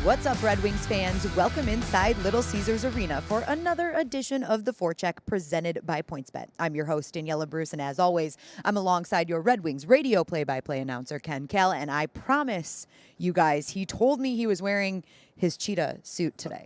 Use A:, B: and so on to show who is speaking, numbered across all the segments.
A: What's up, Red Wings fans? Welcome inside Little Caesars Arena for another edition of the Forecheck presented by PointsBet. I'm your host, Daniella Bruce, and as always, I'm alongside your Red Wings radio play-by-play announcer, Kal, and I promise you guys, he told me he was wearing his cheetah suit today.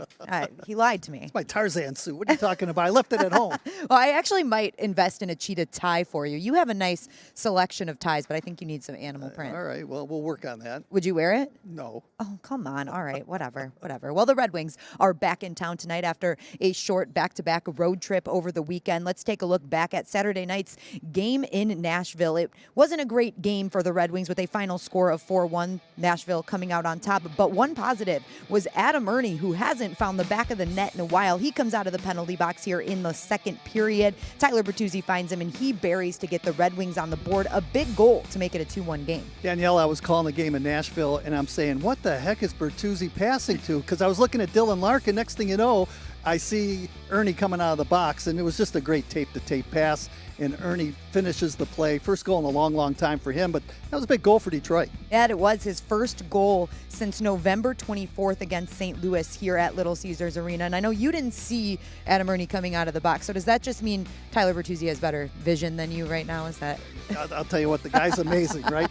A: He lied to me.
B: It's my Tarzan suit. What are you talking about? I left it at home.
A: Well, I actually might invest in a cheetah tie for you. You have a nice selection of ties, but I think you need some animal print.
B: All right. Well, we'll work on that.
A: Would you wear it?
B: No.
A: Oh, come on. All right. Whatever. Well, the Red Wings are back in town tonight after a short back-to-back road trip over the weekend. Let's take a look back at Saturday night's game in Nashville. It wasn't a great game for the Red Wings with a final score of 4-1, Nashville coming out on top. But one positive was Adam Ernie, who hasn't found the back of the net in a while. He comes out of the penalty box here in the second period. Tyler Bertuzzi finds him, and he buries to get the Red Wings on the board. A big goal to make it a 2-1 game.
B: Danielle, I was calling the game in Nashville, and I'm saying, what the heck is Bertuzzi passing to? Because I was looking at Dylan Larkin. Next thing you know, I see Ernie coming out of the box, and it was just a great tape-to-tape pass, and Ernie finishes the play. First goal in a long, long time for him, but that was a big goal for Detroit.
A: Yeah, it was his first goal since November 24th against St. Louis here at Little Caesars Arena, and I know you didn't see Adam Ernie coming out of the box, so does that just mean Tyler Bertuzzi has better vision than you right now? Is that?
B: I'll tell you what, the guy's amazing, right?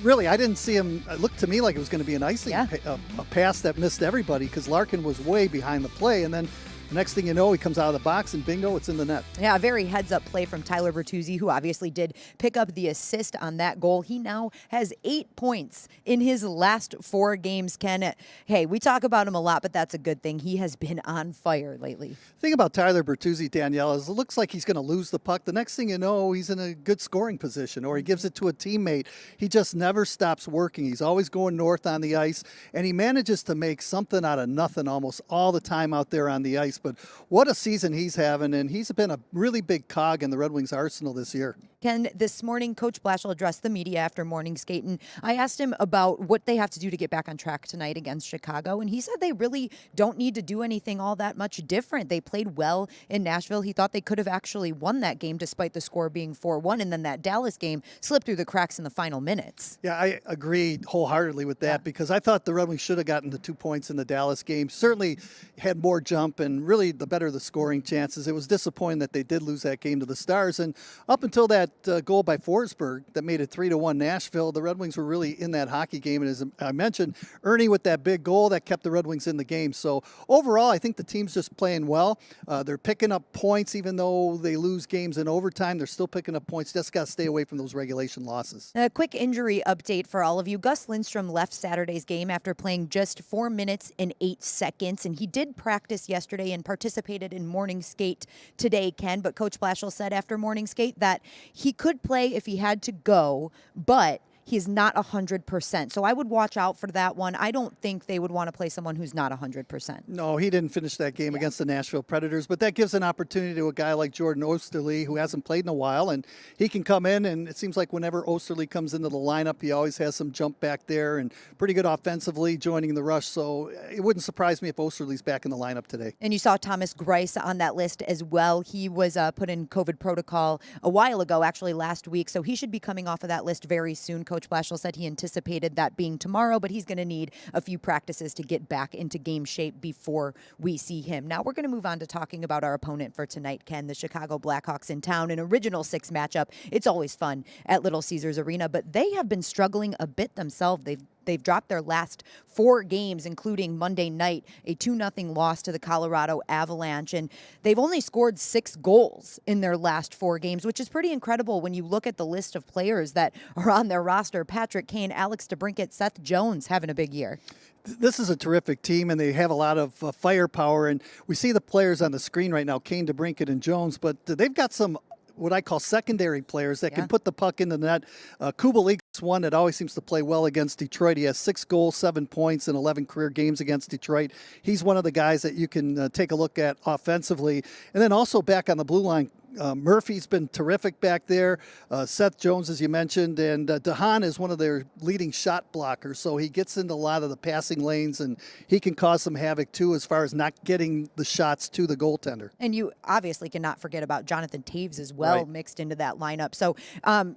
B: Really, I didn't see him. It looked to me like it was going to be an icing, a pass that missed everybody because Larkin was way behind the play, and then next thing you know, he comes out of the box, and bingo, it's in the net.
A: Yeah, a very heads-up play from Tyler Bertuzzi, who obviously did pick up the assist on that goal. He now has 8 points in his last 4 games, Ken. Hey, we talk about him a lot, but that's a good thing. He has been on fire lately.
B: The thing about Tyler Bertuzzi, Danielle, is it looks like he's going to lose the puck. The next thing you know, he's in a good scoring position, or he gives it to a teammate. He just never stops working. He's always going north on the ice, and he manages to make something out of nothing almost all the time out there on the ice. But what a season he's having, and he's been a really big cog in the Red Wings arsenal this year.
A: Ken, this morning, Coach Blashill addressed the media after morning skate, and I asked him about what they have to do to get back on track tonight against Chicago, and he said they really don't need to do anything all that much different. They played well in Nashville. He thought they could have actually won that game despite the score being 4-1, and then that Dallas game slipped through the cracks in the final minutes.
B: Yeah, I agree wholeheartedly with that because I thought the Red Wings should have gotten the 2 points in the Dallas game. Certainly had more jump, and really the better the scoring chances. It was disappointing that they did lose that game to the Stars, and up until that goal by Forsberg that made it 3-1 Nashville, the Red Wings were really in that hockey game, and as I mentioned, Ernie with that big goal that kept the Red Wings in the game. So overall, I think the team's just playing well. They're picking up points even though they lose games in overtime. They're still picking up points. Just got to stay away from those regulation losses.
A: A quick injury update for all of you. Gus Lindstrom left Saturday's game after playing just 4 minutes and 8 seconds, and he did practice yesterday and participated in morning skate today, Ken, but Coach Blashill said after morning skate that he could play if he had to go, but he's not 100%. So I would watch out for that one. I don't think they would want to play someone who's not 100%.
B: No, he didn't finish that game against the Nashville Predators, but that gives an opportunity to a guy like Jordan Osterley, who hasn't played in a while, and he can come in, and it seems like whenever Osterley comes into the lineup, he always has some jump back there and pretty good offensively joining the rush. So it wouldn't surprise me if Osterley's back in the lineup today.
A: And you saw Thomas Greiss on that list as well. He was put in COVID protocol a while ago, actually last week, so he should be coming off of that list very soon. Coach Blashill said he anticipated that being tomorrow, but he's going to need a few practices to get back into game shape before we see him. Now we're going to move on to talking about our opponent for tonight, Ken, the Chicago Blackhawks in town, an original 6 matchup. It's always fun at Little Caesars Arena, but they have been struggling a bit themselves. They've dropped their last 4 games, including Monday night, a 2-0 loss to the Colorado Avalanche. And they've only scored 6 goals in their last 4 games, which is pretty incredible when you look at the list of players that are on their roster. Patrick Kane, Alex DeBrincat, Seth Jones having a big year.
B: This is a terrific team, and they have a lot of firepower. And we see the players on the screen right now, Kane, DeBrincat, and Jones, but they've got some what I call secondary players that can put the puck in the net. Kubalik's one that always seems to play well against Detroit. He has 6 goals, 7 points in 11 career games against Detroit. He's one of the guys that you can take a look at offensively. And then also back on the blue line, Murphy's been terrific back there. Seth Jones, as you mentioned, and DeHaan is one of their leading shot blockers. So he gets into a lot of the passing lanes, and he can cause some havoc too as far as not getting the shots to the goaltender.
A: And you obviously cannot forget about Jonathan Taves as well,
B: Right.
A: mixed into that lineup. So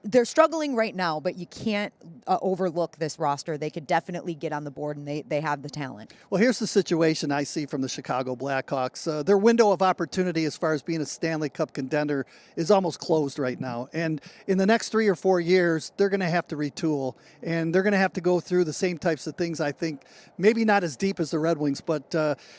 A: they're struggling right now, but you can't overlook this roster. They could definitely get on the board, and they have the talent.
B: Well, here's the situation I see from the Chicago Blackhawks. Their window of opportunity as far as being a Stanley Cup contender is almost closed right now. And in the next 3 or 4 years, they're going to have to retool, and they're going to have to go through the same types of things, I think, maybe not as deep as the Red Wings, but,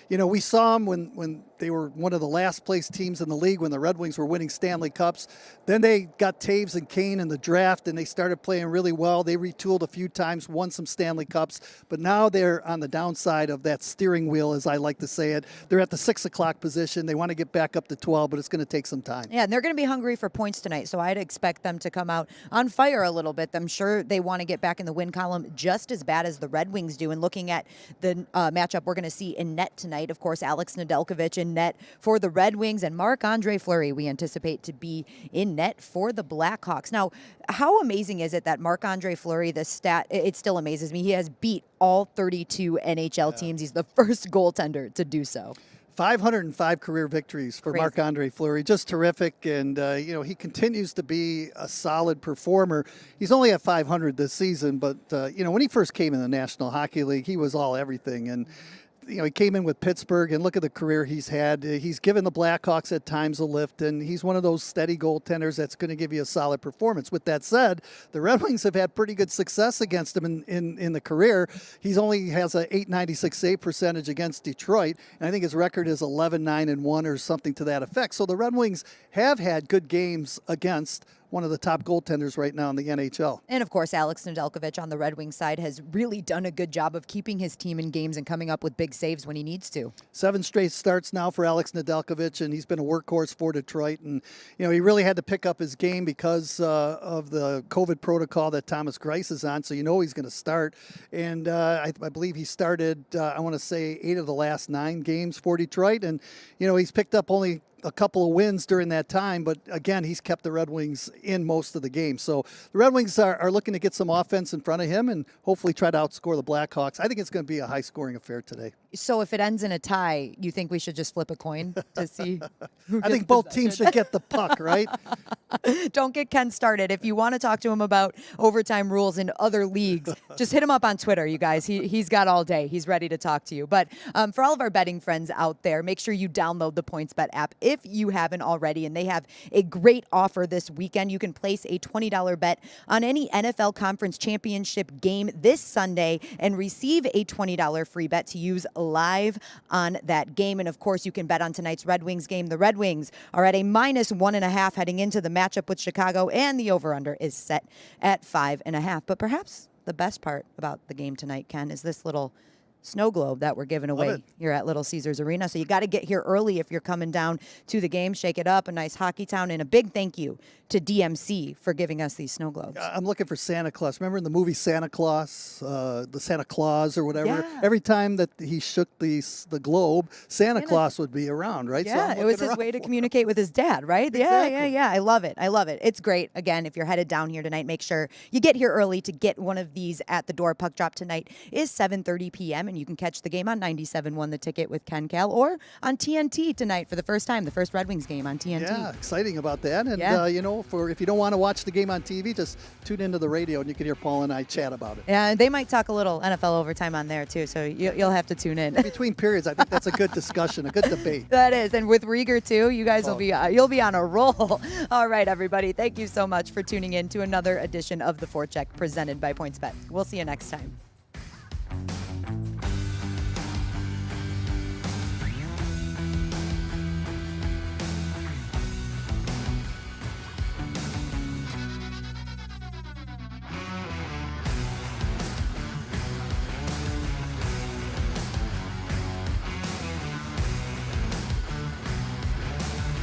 B: we saw them when they were one of the last place teams in the league when the Red Wings were winning Stanley Cups. Then they got Taves and Kane in the draft, and they started playing really well. They retooled a few times, won some Stanley Cups, but now they're on the downside of that steering wheel, as I like to say it. They're at the 6 o'clock position. They want to get back up to 12, but it's going to take some time.
A: Yeah, and they're going to be hungry for points tonight, so I'd expect them to come out on fire a little bit. I'm sure they want to get back in the win column just as bad as the Red Wings do. And looking at the matchup we're going to see in net tonight, of course, Alex Nedeljkovic in net for the Red Wings, and Marc-Andre Fleury we anticipate to be in net for the Blackhawks. Now, how amazing is it that Marc-Andre Fleury, the stat, it still amazes me, he has beat all 32 NHL teams. He's the first goaltender to do so.
B: 505 career victories for
A: Crazy.
B: Marc-Andre Fleury, just terrific, and he continues to be a solid performer. He's only at 500 this season, but when he first came in the National Hockey League, he was all everything, and he came in with Pittsburgh, and look at the career he's had. He's given the Blackhawks at times a lift, and he's one of those steady goaltenders that's going to give you a solid performance. With that said, the Red Wings have had pretty good success against him in the career. He's only has a .896 save percentage against Detroit, and I think his record is 11-9-1 or something to that effect. So the Red Wings have had good games against one of the top goaltenders right now in the NHL.
A: And of course, Alex Nedeljkovic on the Red Wings side has really done a good job of keeping his team in games and coming up with big saves when he needs to.
B: 7 straight starts now for Alex Nedeljkovic, and he's been a workhorse for Detroit. And, he really had to pick up his game because of the COVID protocol that Thomas Greiss is on, so he's going to start. And I believe he started, I want to say, 8 of the last 9 games for Detroit. And, he's picked up only a couple of wins during that time, but again, he's kept the Red Wings in most of the games. So the Red Wings are looking to get some offense in front of him and hopefully try to outscore the Blackhawks. I think it's going to be a high-scoring affair today.
A: So if it ends in a tie, you think we should just flip a coin to see who
B: I
A: gets
B: think both
A: possession?
B: teams should get the puck, right?
A: Don't get Ken started. If you want to talk to him about overtime rules in other leagues, just hit him up on Twitter, you guys. He's got all day. He's ready to talk to you. But for all of our betting friends out there, make sure you download the PointsBet app if you haven't already. And they have a great offer this weekend. You can place a $20 bet on any NFL Conference Championship game this Sunday and receive a $20 free bet to use live on that game. And of course, you can bet on tonight's Red Wings game. The Red Wings are at a -1.5 heading into the matchup with Chicago, and the over-under is set at 5.5. But perhaps the best part about the game tonight, Ken, is this little snow globe that we're giving away here at Little Caesars Arena. So you got to get here early if you're coming down to the game. Shake it up, a nice hockey town, and a big thank you to DMC for giving us these snow globes.
B: I'm looking for Santa Claus. Remember in the movie Santa Claus, the Santa Claus or whatever?
A: Yeah.
B: Every time that he shook the globe, Santa Claus would be around, right?
A: Yeah,
B: So
A: it was his way to communicate with his dad, right?
B: Exactly.
A: Yeah. I love it. It's great. Again, if you're headed down here tonight, make sure you get here early to get one of these at the door. Puck drop tonight is 7:30 p.m., and you can catch the game on 97.1 The Ticket with Ken Kal, or on TNT tonight for the first time, the first Red Wings game on TNT.
B: Yeah, exciting about that. And,
A: Yeah.
B: if you don't want to watch the game on TV, just tune into the radio and you can hear Paul and I chat about it.
A: Yeah, they might talk a little NFL overtime on there too, so you'll have to tune in.
B: Between periods, I think that's a good discussion, a good debate.
A: That is, and with Rieger too, you guys will be you'll be on a roll. All right, everybody, thank you so much for tuning in to another edition of the Forecheck presented by PointsBet. We'll see you next time.